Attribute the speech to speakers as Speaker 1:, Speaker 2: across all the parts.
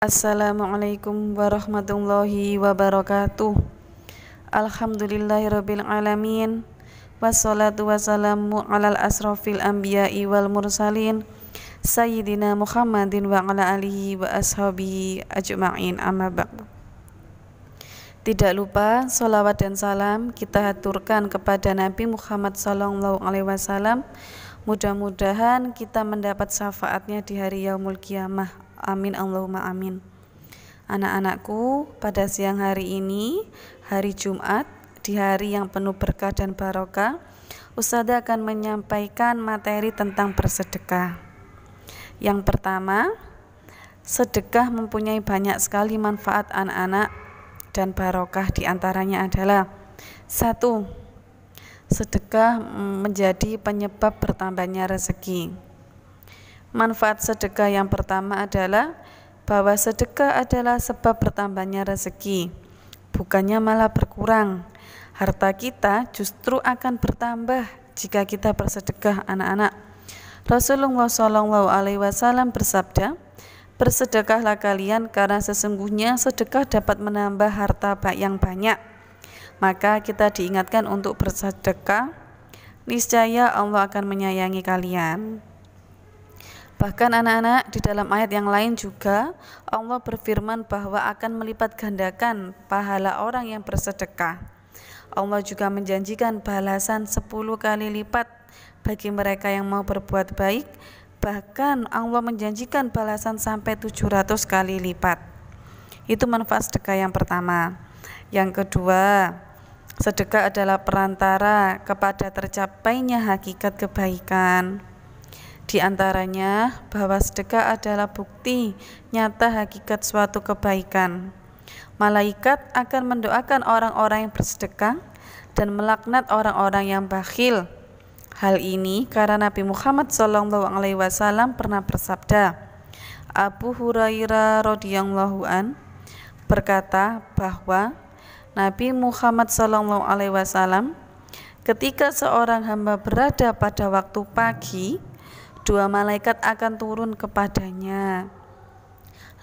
Speaker 1: Assalamualaikum warahmatullahi wabarakatuh. Alhamdulillahirabbil alamin. Wassalatu wassalamu alal asrofil anbiya'i wal mursalin Sayyidina Muhammadin wa ala alihi wa ashabihi ajma'in, amma ba'du. Tidak lupa sholawat dan salam kita haturkan kepada Nabi Muhammad SAW. Mudah-mudahan kita mendapat syafaatnya di hari yaumul qiyamah. Amin Allahumma amin. Anak-anakku, pada siang hari ini, hari Jumat, di hari yang penuh berkah dan barokah, Ustazah akan menyampaikan materi tentang bersedekah. Yang pertama, sedekah mempunyai banyak sekali manfaat anak-anak dan barokah, diantaranya adalah 1. Sedekah menjadi penyebab bertambahnya rezeki. Manfaat sedekah yang pertama adalah bahwa sedekah adalah sebab bertambahnya rezeki, bukannya malah berkurang. Harta kita justru akan bertambah jika kita bersedekah, anak-anak. Rasulullah SAW bersabda, "Bersedekahlah kalian karena sesungguhnya sedekah dapat menambah harta yang banyak." Maka kita diingatkan untuk bersedekah, niscaya Allah akan menyayangi kalian. Bahkan anak-anak, di dalam ayat yang lain juga Allah berfirman bahwa akan melipat gandakan pahala orang yang bersedekah. Allah juga menjanjikan balasan 10 kali lipat bagi mereka yang mau berbuat baik. Bahkan Allah menjanjikan balasan sampai 700 kali lipat. Itu manfaat sedekah yang pertama. Yang kedua, sedekah adalah perantara kepada tercapainya hakikat kebaikan. Di antaranya bahwa sedekah adalah bukti nyata hakikat suatu kebaikan. Malaikat akan mendoakan orang-orang yang bersedekah dan melaknat orang-orang yang bakhil. Hal ini karena Nabi Muhammad SAW pernah bersabda. Abu Hurairah radhiyallahu an berkata bahwa Nabi Muhammad SAW ketika seorang hamba berada pada waktu pagi, 2 malaikat akan turun kepadanya.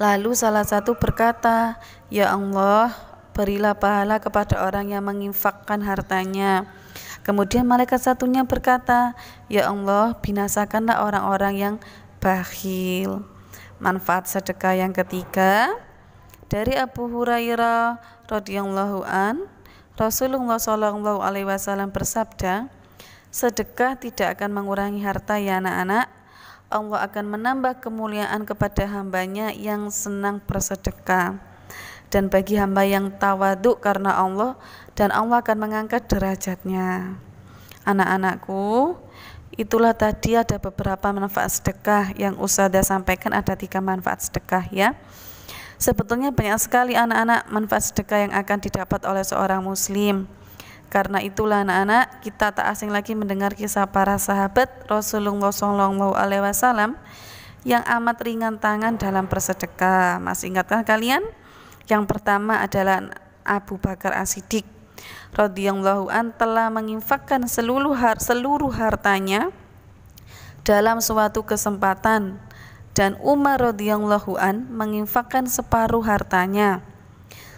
Speaker 1: Lalu salah satu berkata, "Ya Allah, berilah pahala kepada orang yang menginfakkan hartanya." Kemudian malaikat satunya berkata, "Ya Allah, binasakanlah orang-orang yang bakhil." Manfaat sedekah yang ketiga, dari Abu Hurairah radhiyallahu an, Rasulullah SAW bersabda, "Sedekah tidak akan mengurangi harta ya anak-anak. Allah akan menambah kemuliaan kepada hambanya yang senang bersedekah. Dan bagi hamba yang tawaduk karena Allah, dan Allah akan mengangkat derajatnya." Anak-anakku, itulah tadi ada beberapa manfaat sedekah yang Ustazah sampaikan. Ada 3 manfaat sedekah ya. Sebetulnya banyak sekali anak-anak manfaat sedekah yang akan didapat oleh seorang muslim. Karena itulah anak-anak, kita tak asing lagi mendengar kisah para sahabat Rasulullah SAW yang amat ringan tangan dalam bersedekah. Masih ingatkah kalian? Yang pertama adalah Abu Bakar As-Siddiq radhiyallahu an telah menginfakkan seluruh hartanya dalam suatu kesempatan, dan Umar radhiyallahu an menginfakkan separuh hartanya.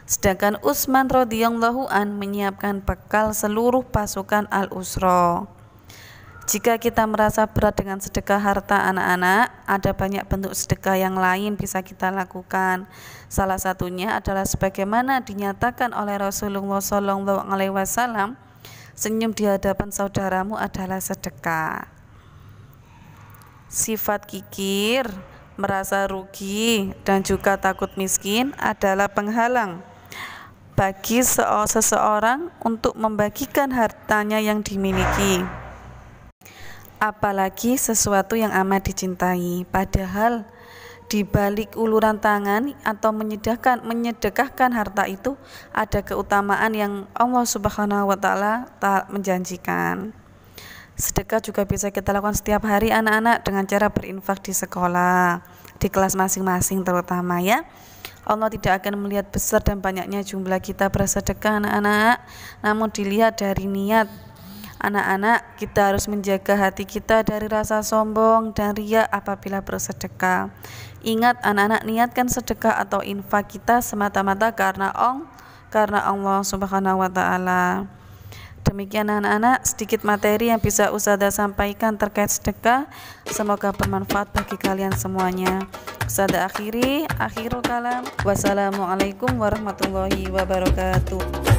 Speaker 1: Sedangkan Utsman radhiyallahu an menyiapkan bekal seluruh pasukan Al-Usra. Jika kita merasa berat dengan sedekah harta anak-anak, ada banyak bentuk sedekah yang lain bisa kita lakukan. Salah satunya adalah sebagaimana dinyatakan oleh Rasulullah SAW, senyum di hadapan saudaramu adalah sedekah. Sifat kikir, merasa rugi, dan juga takut miskin adalah penghalang bagi seseorang untuk membagikan hartanya yang dimiliki, apalagi sesuatu yang amat dicintai. Padahal di balik uluran tangan atau menyedekahkan harta itu ada keutamaan yang Allah Subhanahu wa taala menjanjikan. Sedekah juga bisa kita lakukan setiap hari anak-anak dengan cara berinfak di sekolah, di kelas masing-masing terutama ya. Allah tidak akan melihat besar dan banyaknya jumlah kita bersedekah anak-anak, namun dilihat dari niat. Anak-anak, kita harus menjaga hati kita dari rasa sombong dan riya apabila bersedekah. Ingat anak-anak, niatkan sedekah atau infak kita semata-mata karena Allah Subhanahu wa taala. Demikian anak-anak sedikit materi yang bisa Ustazah sampaikan terkait sedekah. Semoga bermanfaat bagi kalian semuanya. Ustazah akhirul kalam. Wassalamualaikum warahmatullahi wabarakatuh.